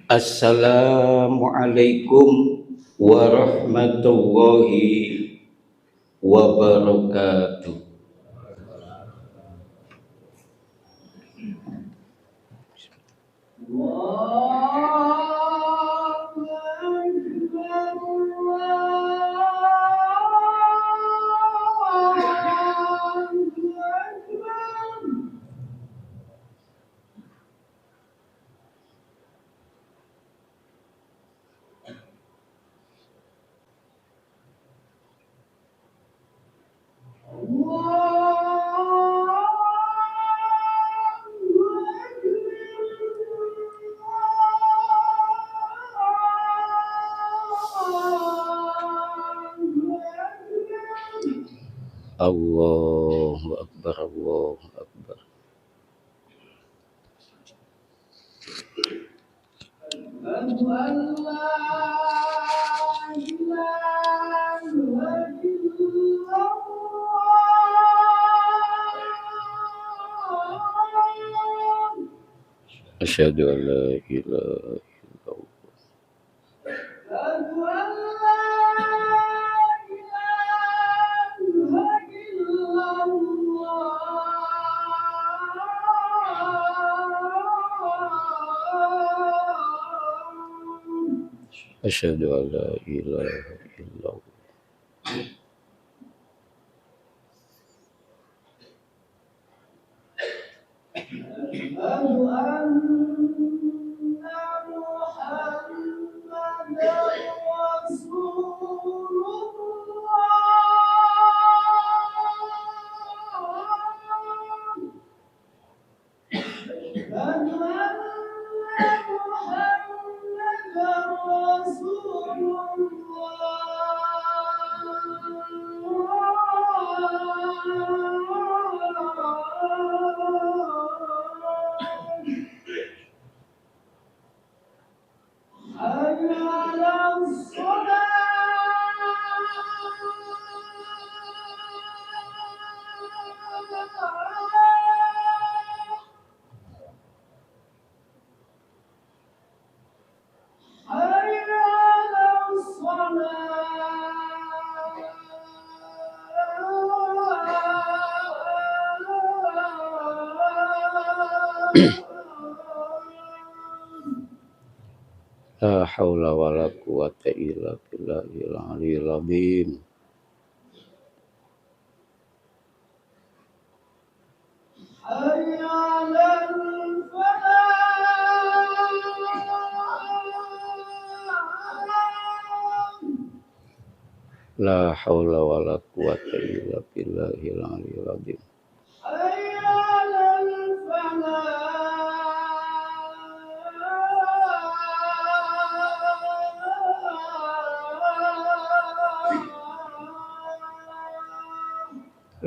Assalamualaikum warahmatullahi wabarakatuh. Allahu Akbar, Allahu Akbar. Asyhadu an la ilaha illallah. Asyhadu an la ilaha illallah. La haula wala quwata illa billahil aliyil azim. La haula wala quwata illa billahil aliyil azim.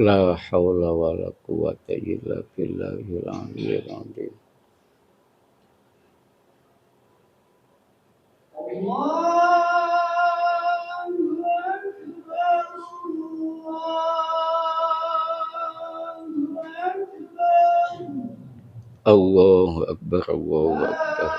La haula wala quwata illa billahil aliyil azim. Allahu Akbar, Allahu Akbar.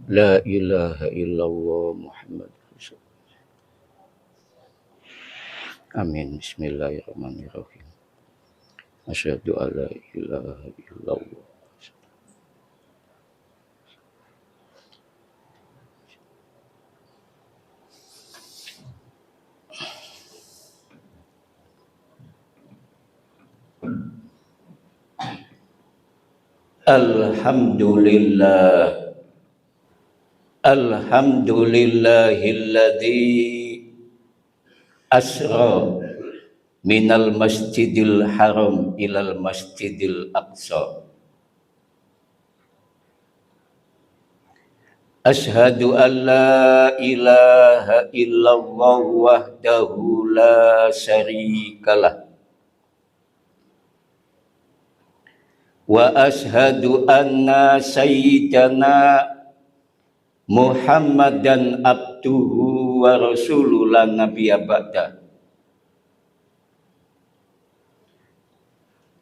La ilaha illallah Muhammad Rasulullah. Amin. Bismillahirrahmanirrahim. Asyhadu an la ilaha illallah. Alhamdulillah. Alhamdulillahilladzi asra minal masjidil haram ilal masjidil aqsa. Ashhadu an la ilaha illallah wahdahu la syarikalah. Wa ashhadu anna sayyidana Muhammadan abduhu wa rasuluhu la nabiyya ba'da.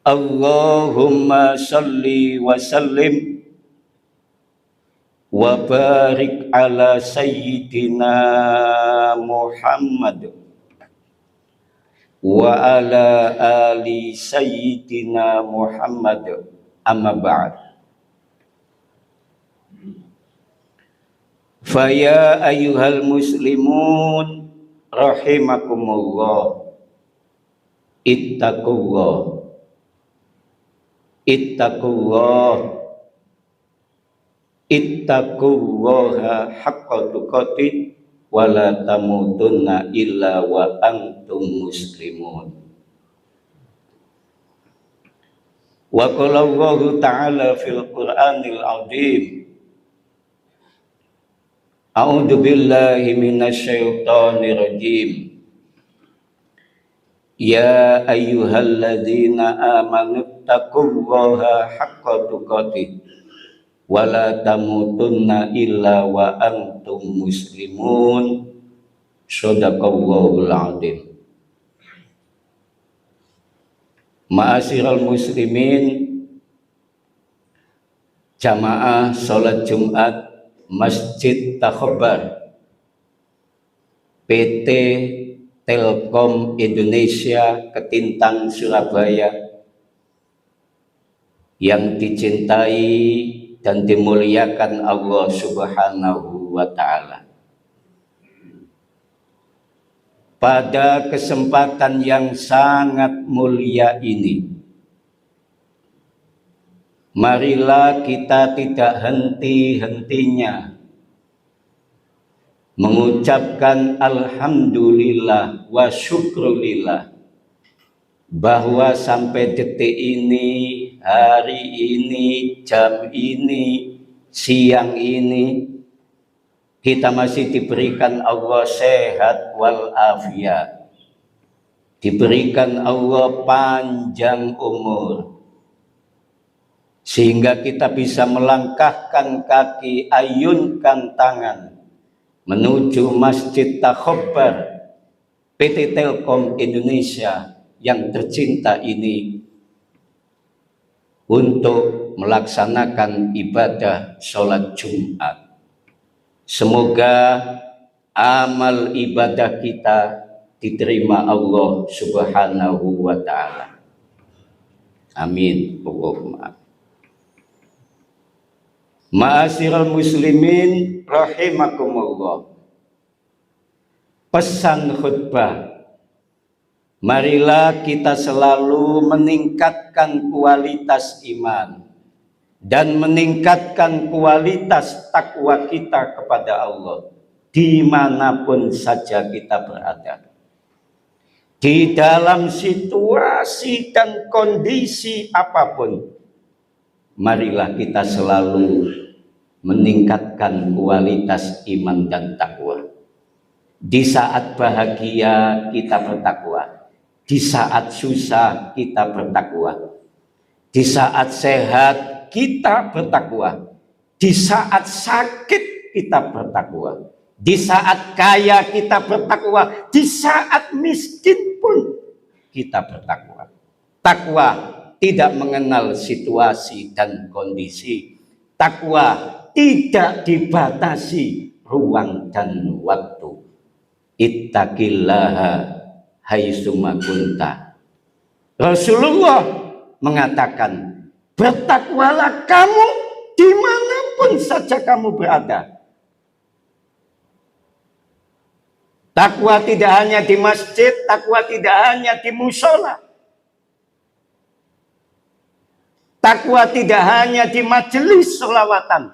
Allahumma salli wa sallim wa barik ala sayyidina Muhammad wa ala ali sayyidina Muhammad, amma ba'd. Faya ayyuhal muslimun rahimakumullah, ittaqullah ittaqullaha haqqa tuqatih wa la tamutunna illa wa antum muslimun. Wa qala Allahu ta'ala fil Qur'anil azim, a'udzu billahi minasyaitonir rajim. Ya ayyuhalladzina amanu taqullaha haqqa tuqatih wa la tamutunna illa wa antum muslimun. Shadaqallahul azim. Ma'asyiral muslimin, jamaah salat Jumat Masjid Takhabar PT Telkom Indonesia Ketintang Surabaya yang dicintai dan dimuliakan Allah Subhanahu wa ta'ala. Pada kesempatan yang sangat mulia ini, marilah kita tidak henti-hentinya mengucapkan alhamdulillah wa syukrulillah bahwa sampai detik ini, hari ini, jam ini, siang ini, kita masih diberikan Allah sehat wal afiat, diberikan Allah panjang umur, sehingga kita bisa melangkahkan kaki, ayunkan tangan menuju Masjid Takhabar PT Telkom Indonesia yang tercinta ini untuk melaksanakan ibadah sholat Jumat. Semoga amal ibadah kita diterima Allah Subhanahu wa ta'ala. Amin. Allahumma. Ma'asyiral muslimin rahimakumullah. Pesan khutbah, marilah kita selalu meningkatkan kualitas iman dan meningkatkan kualitas takwa kita kepada Allah dimanapun saja kita berada. Di dalam situasi dan kondisi apapun, marilah kita selalu meningkatkan kualitas iman dan takwa. Di saat bahagia kita bertakwa, di saat susah kita bertakwa, di saat sehat kita bertakwa, di saat sakit kita bertakwa, di saat kaya kita bertakwa, di saat miskin pun kita bertakwa. Takwa tidak mengenal situasi dan kondisi. Takwa tidak dibatasi ruang dan waktu. Ittaqillaha haitsuma kunta. Rasulullah mengatakan, bertakwalah kamu dimanapun saja kamu berada. Takwa tidak hanya di masjid, takwa tidak hanya di musola. Takwa tidak hanya di majelis sholawatan.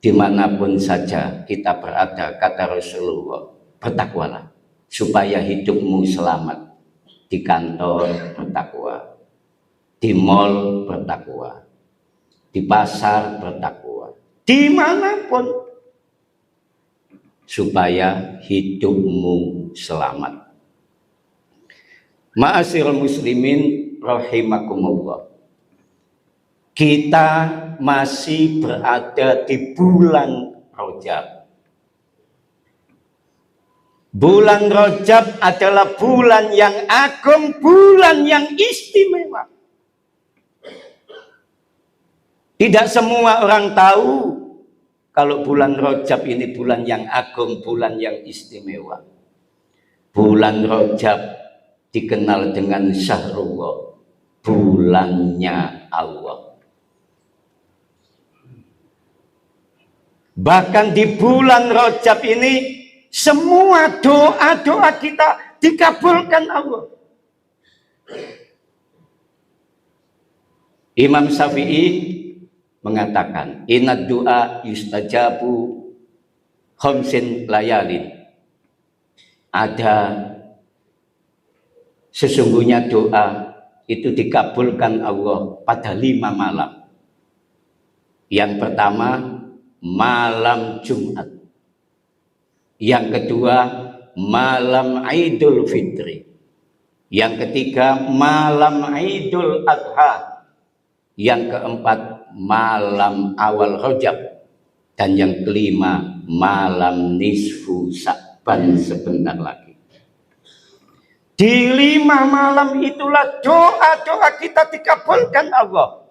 Dimanapun saja kita berada, kata Rasulullah, bertakwalah supaya hidupmu selamat. Di kantor bertakwa, di mal bertakwa, di pasar bertakwa, dimanapun, supaya hidupmu selamat. Ma'asyiral muslimin rahimakumullah. kita masih berada di bulan Rajab. Bulan Rajab adalah bulan yang agung, bulan yang istimewa. Tidak semua orang tahu kalau bulan Rajab ini bulan yang agung, bulan yang istimewa. Bulan Rajab dikenal dengan Syahrullah, bulannya Allah. Bahkan di bulan Rajab ini semua doa-doa kita dikabulkan Allah. Imam Syafi'i mengatakan, inad doa yustajabu khamsin layalin. Ada sesungguhnya doa itu dikabulkan Allah pada 5 malam. Yang pertama, malam Jumat. Yang kedua, malam Idul Fitri. Yang ketiga, malam Idul Adha. Yang keempat, malam awal Rajab. Dan yang kelima, malam nisfu Sya'ban, sebentar lagi. Di 5 malam itulah doa-doa kita dikabulkan Allah.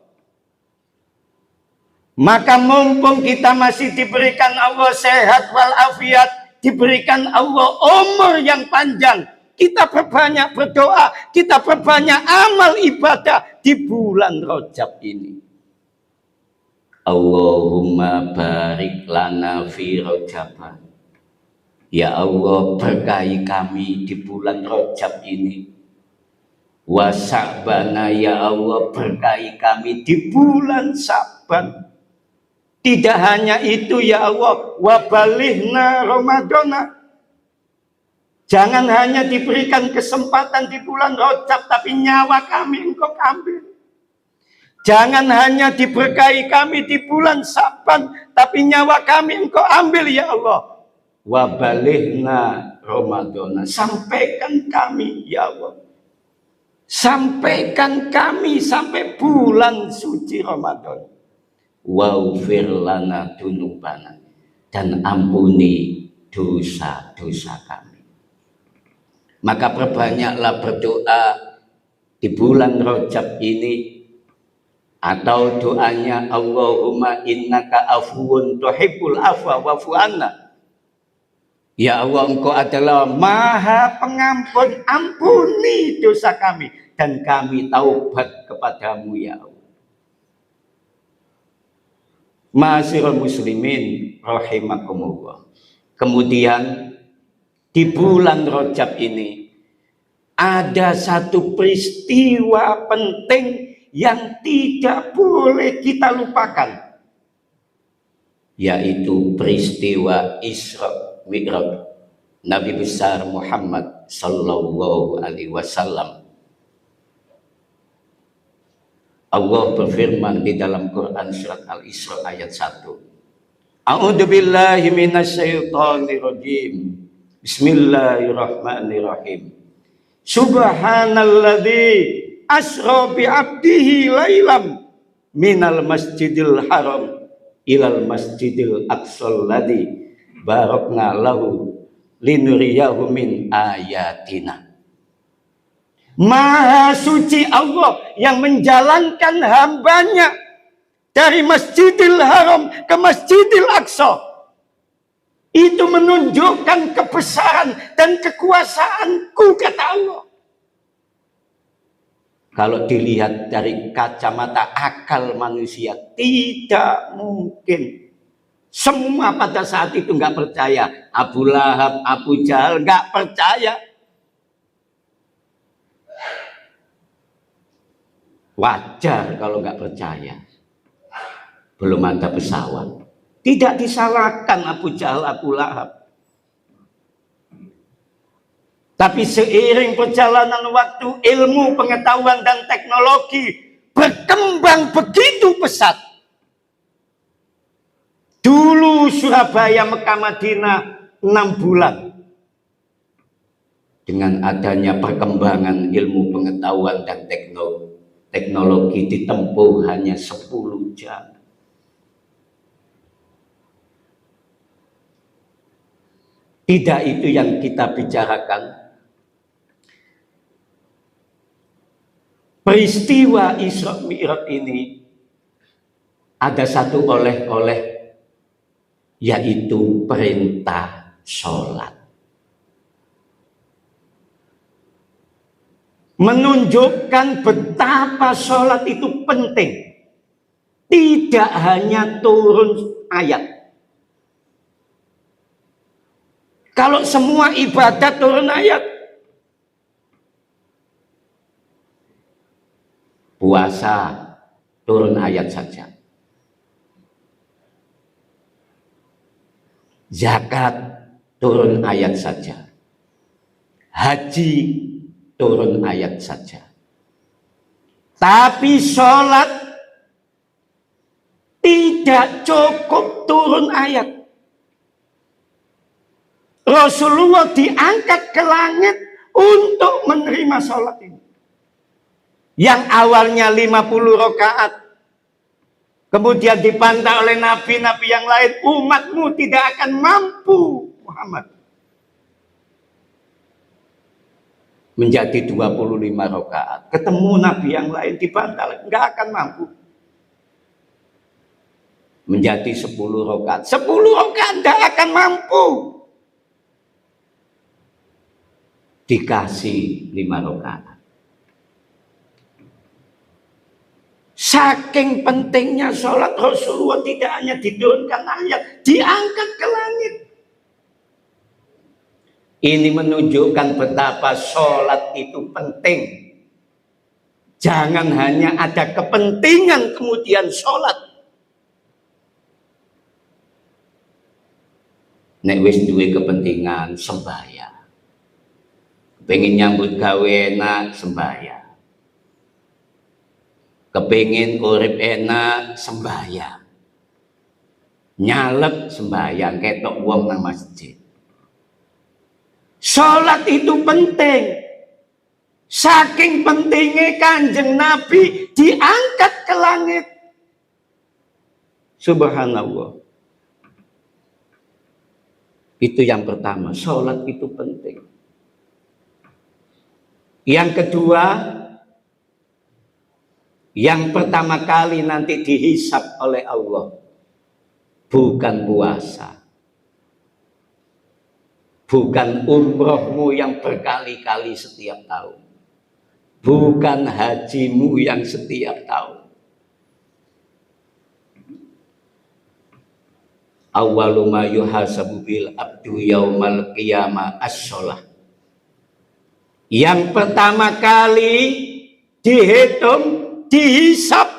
Maka mumpung kita masih diberikan Allah sehat walafiat, diberikan Allah umur yang panjang, kita perbanyak berdoa, kita perbanyak amal ibadah di bulan Rajab ini. Allahumma barik lana fi Rajab. Ya Allah, berkahi kami di bulan Rajab ini. Wa Sya'bana, ya Allah, berkahi kami di bulan Sya'ban. Tidak hanya itu ya Allah, wa balighna Ramadana. Jangan hanya diberikan kesempatan di bulan Rajab, tapi nyawa kami Engkau ambil. Jangan hanya diberkahi kami di bulan Sya'ban, tapi nyawa kami Engkau ambil ya Allah. Wa balighna Ramadana. Sampaikan kami ya Allah. Sampaikan kami sampai bulan suci Ramadan. Waghfir lana dzunubana, dan ampuni dosa-dosa kami. Maka perbanyaklah berdoa di bulan Rajab ini, atau doanya Allahumma innaka afuwun tuhibbul afwa wa'fu anna. Ya Allah, Engkau adalah Maha Pengampun, ampuni dosa kami dan kami taubat kepadamu ya Allah. Ma'asyiral muslimin rahimakumullah. Kemudian di bulan Rajab ini ada satu peristiwa penting yang tidak boleh kita lupakan, yaitu peristiwa Isra Mi'raj Nabi besar Muhammad sallallahu alaihi wasallam. Allah berfirman di dalam Quran surat Al-Isra ayat 1. A'udzu billahi minasyaitonir rajim. Bismillahirrahmanirrahim. Subhanalladzi asra bi 'abdihi lailam minal masjidil haram ilal masjidil aqsal ladzi barakna lahu linuriyahu min ayatina. Maha suci Allah yang menjalankan hambanya dari Masjidil Haram ke Masjidil Aqsa. Itu menunjukkan kebesaran dan kekuasaanku, kata Allah. Kalau dilihat dari kacamata akal manusia, tidak mungkin. Semua pada saat itu nggak percaya. Abu Lahab, Abu Jahal nggak percaya. Wajar kalau nggak percaya. Belum ada pesawat. Tidak disalahkan Abu Jahal, Abu Lahab. Tapi seiring perjalanan waktu, ilmu, pengetahuan, dan teknologi berkembang begitu pesat. Dulu Surabaya, Mekah, Madinah 6 bulan. Dengan adanya perkembangan ilmu, pengetahuan, dan teknologi, teknologi ditempuh hanya 10 jam. Tidak itu yang kita bicarakan. Peristiwa Isra Mi'raj ini ada satu oleh-oleh, yaitu perintah sholat. Menunjukkan betapa sholat itu penting. Tidak hanya turun ayat. Kalau semua ibadat turun ayat, puasa turun ayat saja, zakat turun ayat saja, haji turun ayat saja. Tapi sholat tidak cukup turun ayat. Rasulullah diangkat ke langit untuk menerima sholat ini. Yang awalnya 50 rakaat, kemudian dipantau oleh nabi-nabi yang lain, umatmu tidak akan mampu, Muhammad, menjadi 25 rakaat. Ketemu nabi yang lain dibantah, nggak akan mampu menjadi 10 rakaat. 10 rakaat nggak akan mampu. Dikasih 5 rakaat. Saking pentingnya sholat, Rasulullah tidak hanya diturunkan ayat, diangkat ke langit. Ini menunjukkan betapa sholat itu penting. Jangan hanya ada kepentingan kemudian sholat. Nek wis duwe kepentingan sembahyang. Pengen nyambut gawe enak sembahyang. Kepingin urip enak sembahyang. Nyalek sembahyang ketok wong nang masjid. Sholat itu penting. Saking pentingnya Kanjeng Nabi diangkat ke langit. Subhanallah. Itu yang pertama, sholat itu penting. Yang kedua, yang pertama kali nanti dihisab oleh Allah bukan puasa, bukan umrohmu yang berkali-kali setiap tahun, bukan hajimu yang setiap tahun. Awwalu ma yuhasabu bil abdu yaumal qiyamah as-shalah. Yang pertama kali dihitung, dihisab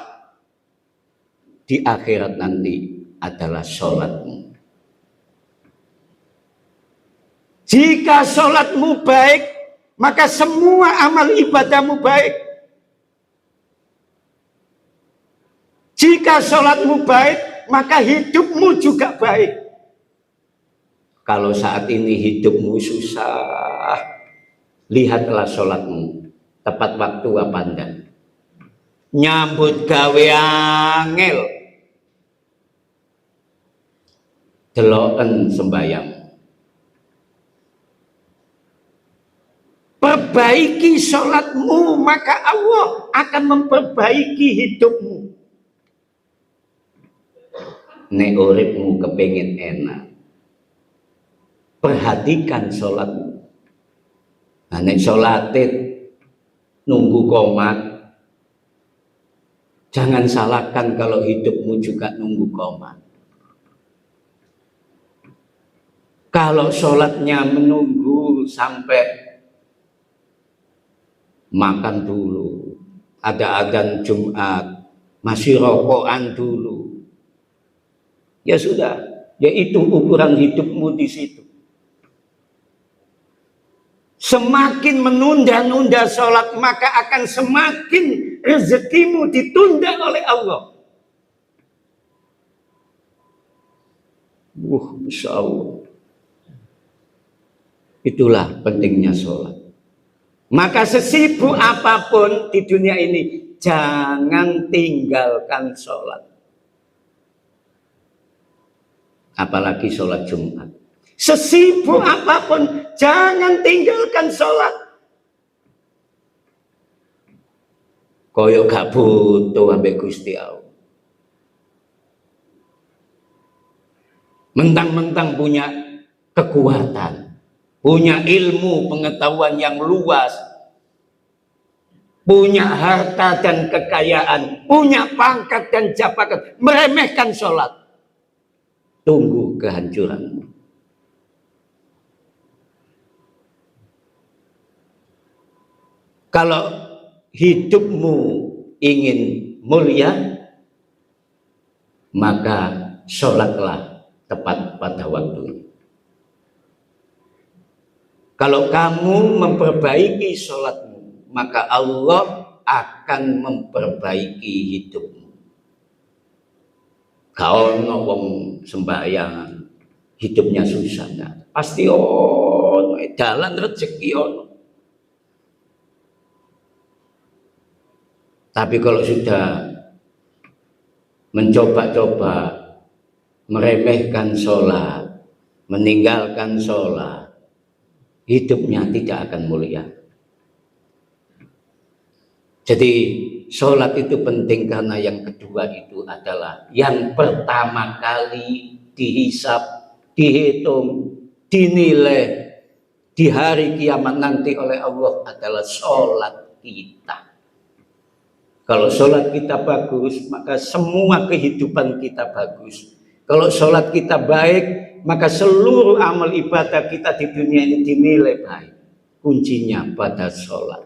di akhirat nanti adalah sholatmu. Jika sholatmu baik, maka semua amal ibadahmu baik. Jika sholatmu baik, maka hidupmu juga baik. Kalau saat ini hidupmu susah, lihatlah sholatmu, tepat waktu apa enggak. Nyambut gawe angel, deloken sembayang. Perbaiki sholatmu, maka Allah akan memperbaiki hidupmu. Nek uripmu kepengin enak, perhatikan sholatmu. Nah, nek sholatit nunggu qomat, jangan salahkan kalau hidupmu juga nunggu qomat. Kalau sholatnya menunggu sampai makan dulu, ada adzan Jumat, masih rokokan dulu, ya sudah, ya itu ukuran hidupmu di situ. Semakin menunda-nunda sholat, maka akan semakin rezekimu ditunda oleh Allah. Masya Allah. Itulah pentingnya sholat. Maka sesibuk apapun di dunia ini, jangan tinggalkan sholat. Apalagi sholat Jumat. Sesibuk apapun, jangan tinggalkan sholat. Koyok gak butuh ambek Gusti Allah. Mentang-mentang punya kekuatan, punya ilmu pengetahuan yang luas, punya harta dan kekayaan, punya pangkat dan jabatan, meremehkan sholat. Tunggu kehancuranmu. Kalau hidupmu ingin mulia, maka sholatlah tepat pada waktunya. Kalau kamu memperbaiki sholatmu, maka Allah akan memperbaiki hidupmu. Kau ngomong sembahyang, hidupnya susah, nah. Pasti jalan rezeki Tapi kalau sudah mencoba-coba meremehkan sholat, meninggalkan sholat, hidupnya tidak akan mulia. Jadi sholat itu penting karena yang kedua itu adalah yang pertama kali dihisab, dihitung, dinilai di hari kiamat nanti oleh Allah adalah sholat kita. Kalau sholat kita bagus, maka semua kehidupan kita bagus. Kalau sholat kita baik, maka seluruh amal ibadah kita di dunia ini dinilai baik. Kuncinya pada sholat.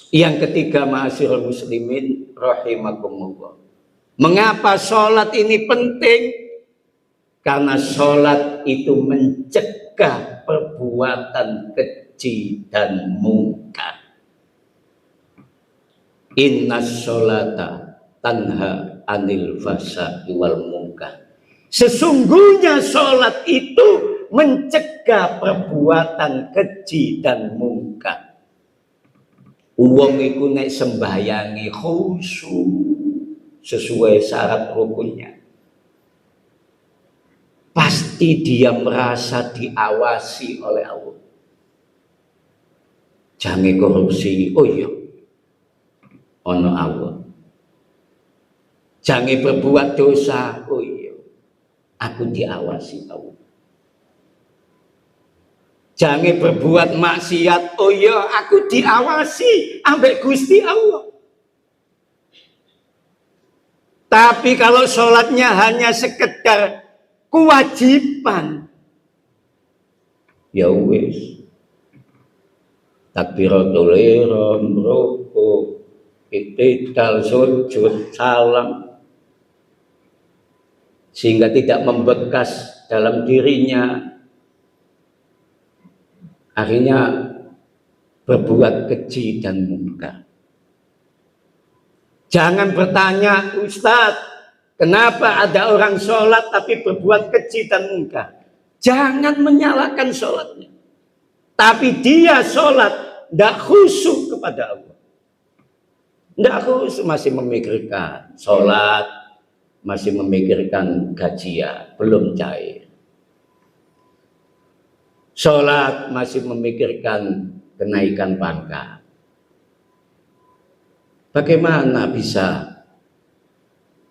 Yang ketiga, ma'asyiral muslimin rahimakumullah. Mengapa sholat ini penting? Karena sholat itu mencegah perbuatan keji dan mungkar. Inna sholata tanha anil fahsya'i wal munkar. Sesungguhnya sholat itu mencegah perbuatan keji dan mungkar. Uang iku nek sembahyangi khusyuk sesuai syarat rukunnya, pasti dia merasa diawasi oleh Allah. Jangan korupsi, oh iya, ono Allah. Jangan berbuat dosa, oh iya, aku diawasi Allah. Jangan berbuat maksiat, oh iya, aku diawasi ambek Gusti Allah. Tapi kalau sholatnya hanya sekedar kewajiban, ya wis, takbiratul ihram, rukuk, i'tidal, sujud, salam, sehingga tidak membekas dalam dirinya. Akhirnya berbuat keji dan mungkar. Jangan bertanya, Ustadz, kenapa ada orang sholat tapi berbuat keji dan mungkar? Jangan menyalahkan sholatnya. Tapi dia sholat tidak khusyuk kepada Allah. Tidak khusyuk, masih memikirkan sholat, masih memikirkan gajian, belum cair. Sholat masih memikirkan kenaikan pangkat. Bagaimana bisa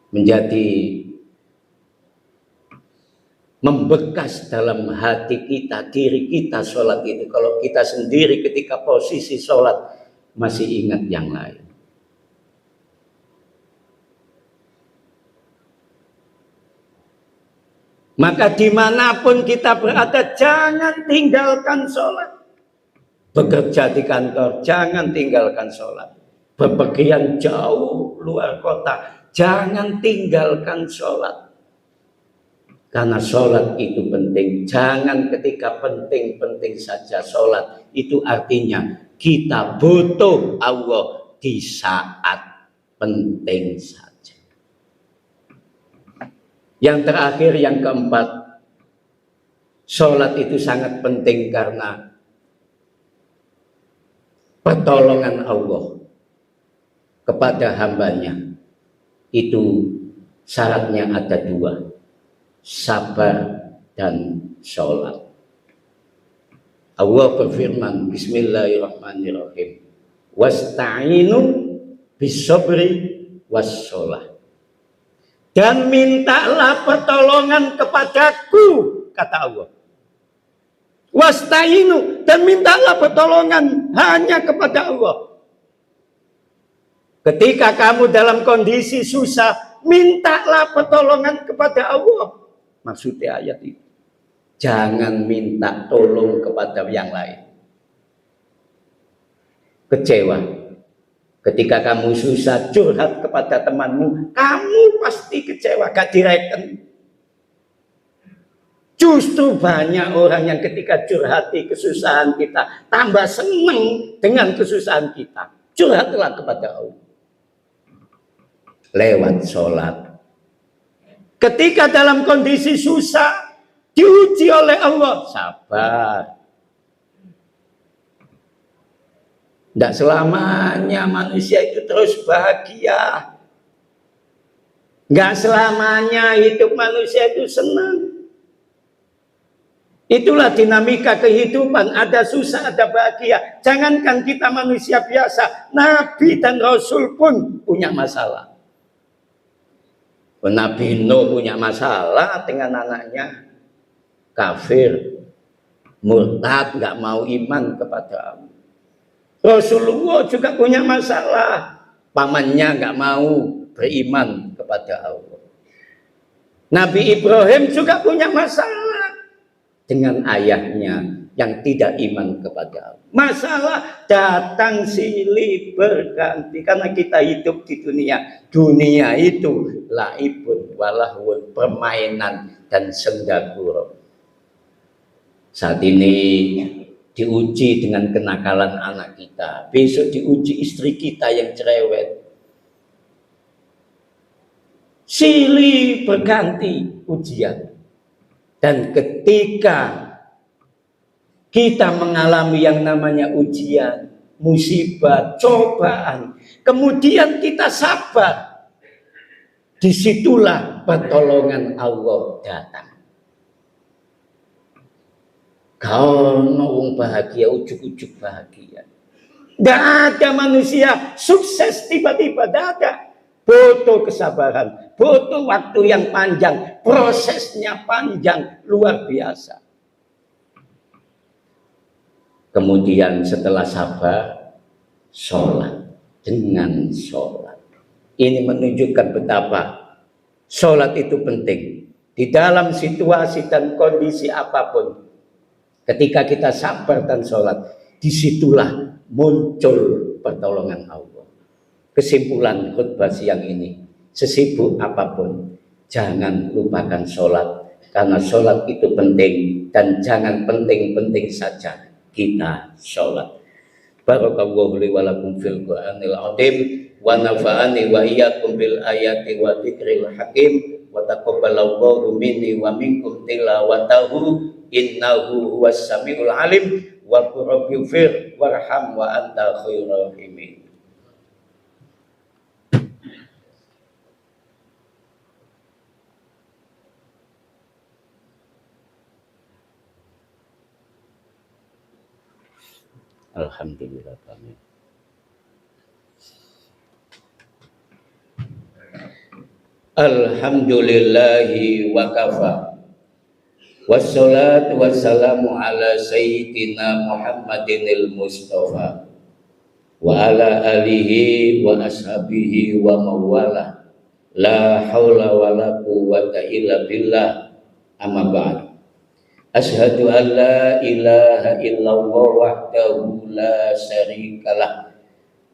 menjadi membekas dalam hati kita, diri kita sholat itu, kalau kita sendiri ketika posisi sholat masih ingat yang lain. Maka dimanapun kita berada, jangan tinggalkan sholat. Bekerja di kantor, jangan tinggalkan sholat. Bepergian jauh luar kota, jangan tinggalkan sholat. Karena sholat itu penting. Jangan ketika penting-penting saja sholat. Itu artinya kita butuh Allah di saat penting saja. Yang terakhir, yang keempat, sholat itu sangat penting karena pertolongan Allah kepada hambanya itu syaratnya ada dua, sabar dan sholat. Allah berfirman, Bismillahirrahmanirrahim, wasta'inu bisabri wassholah, dan mintalah pertolongan kepadaku, kata Allah. Wasta'inu, dan mintalah pertolongan hanya kepada Allah. Ketika kamu dalam kondisi susah, mintalah pertolongan kepada Allah. Maksudnya ayat itu, jangan minta tolong kepada yang lain. Kecewa ketika kamu susah, curhat kepada temanmu, kamu pasti kecewa, gak direken. Justru banyak orang yang ketika curhati kesusahan kita, tambah senang dengan kesusahan kita. Curhatlah kepada Allah lewat sholat. Ketika dalam kondisi susah, diuji oleh Allah, sabar. Tidak selamanya manusia itu terus bahagia. Tidak selamanya hidup manusia itu senang. Itulah dinamika kehidupan, ada susah, ada bahagia. Jangankan kita manusia biasa, Nabi dan Rasul pun punya masalah. Nabi Nuh punya masalah dengan anaknya, kafir, murtad, nggak mau iman kepada Allah. Rasulullah juga punya masalah, pamannya nggak mau beriman kepada Allah. Nabi Ibrahim juga punya masalah dengan ayahnya yang tidak iman kepada Allah. Masalah datang silih berganti, karena kita hidup di dunia. Dunia itu laibun walahun, permainan dan sendaguro. Saat ini diuji dengan kenakalan anak kita, besok diuji istri kita yang cerewet. Silih berganti ujian. Dan ketika kita mengalami yang namanya ujian, musibah, cobaan, kemudian kita sabar, disitulah pertolongan Allah datang. Kau nong bahagia, ujuk-ujuk bahagia. Tidak ada manusia sukses tiba-tiba, tidak ada. Butuh kesabaran, butuh waktu yang panjang, prosesnya panjang, luar biasa. Kemudian setelah sabar, sholat. Dengan sholat, ini menunjukkan betapa sholat itu penting. Di dalam situasi dan kondisi apapun, ketika kita sabar dan sholat, disitulah muncul pertolongan Allah. Kesimpulan khutbah siang ini, sesibuk apapun, jangan lupakan sholat, karena sholat itu penting, dan jangan penting-penting saja kita sholat. Barakallahu li wa lakum fil Qur'anil azim, wa nafa'ani wa iyyakum bil ayati wa dzikril hakim, wa taqabbalallahu minni wa minkum tilawatahu, innahu huwas samiul alim, wa rabbighfir warham wa anta khairur rahimin. Alhamdulillah kami. Alhamdulillahi wa kafa. Wassalatu wassalamu ala sayyidina Muhammadinil Mustafa wa ala alihi wa ashabihi wa mawala. La haula wa la quwwata illa billah. Amma ba'd. Asyhadu an la ilaha illallah wahdahu la syarikalah,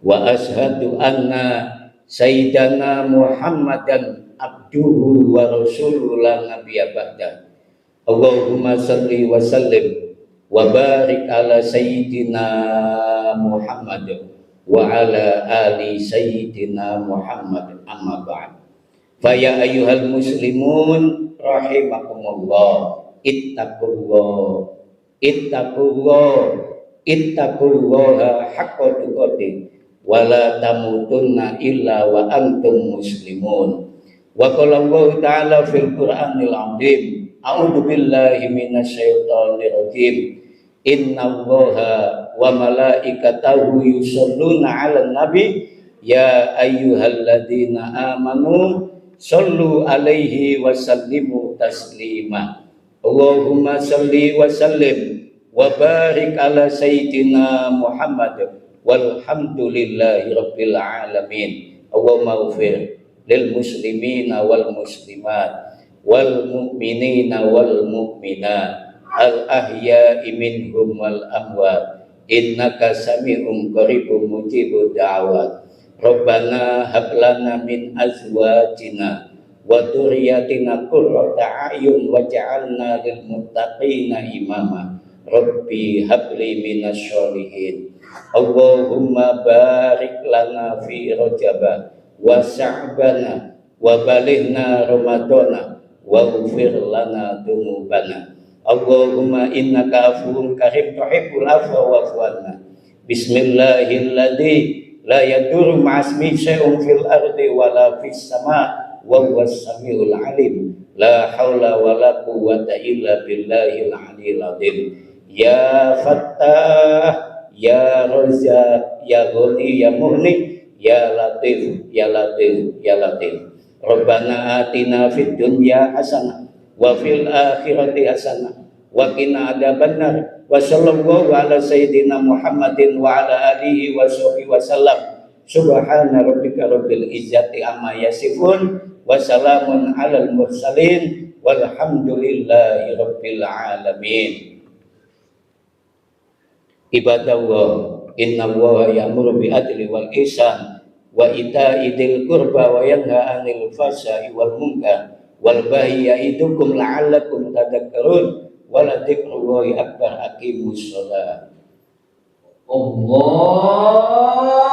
wa asyhadu anna sayyidana Muhammadan abduhu wa rasuluhu la nabiyya ba'da. Allahumma salli wa sallim wa barik ala sayyidina Muhammad wa ala ali sayyidina Muhammad, amma ba'd. Fa ya ayyuhal muslimun rahimakumullah, ittaqullah ittaqullaha haqqa tuqatih wa la tamutunna illa wa antum muslimun. Wa qala Allah ta'ala fil Qur'anil 'azim, a'udzu billahi minasyaitonir rajim. Innallaha wa malaikatahu yusholluna 'alan nabi ya ayyuhalladzina amanu shollu 'alaihi wa sallimu taslima. Allahumma shalli wa sallim wa barik ala sayyidina Muhammad walhamdulillahi rabbil alamin. Allahumma ighfir lil muslimina wal muslimat wal mu'minina wal mu'minat al ahya'i minhum wal amwat innaka sami'un qaribun mujibud da'wat. Rabbana hab lana min azwajina wa dzurriyyatina qurrata a'yun waj'alna lil muttaqina imama. Rabbi habli minasy sholihin. Allahumma barik lana fi Rajab wa Sya'bana wa balighna Ramadana wa ghfir lana dzunubana. Allahumma innaka afuwwun karim tuhibbul afwa wa'fu 'anna. Bismillahilladzi la yadurru ma'asmi syai'un fil ardi wala fis sama' wa huwas samiul 'alim. La haula wala quwwata illa billahil 'aliyyil 'azim. Ya Fattah, ya Razzaq, ya Ghani, ya Mughni, ya Latif, ya Latif, ya Latif. Rabbana atina fid dunya hasanah wa fil akhirati hasanah wa qina adzabannar. Wa sallallahu ala sayyidina Muhammadin wa ala alihi wa sahbihi wa sallam. Subhana rabbika rabbil izzati amma yasifun wa salamun alal mursalin walhamdulillahi rabbil alamin. Ibadallah, innallaha ya'muru bil adli wal ihsan wa ita'i dzil qurba wa yanha 'anil fahsya'i wal munkar wal baghi ya'idukum la'allakum tadhakkarun wa la dzikrullahi akbar. Aqimus shalah. Allah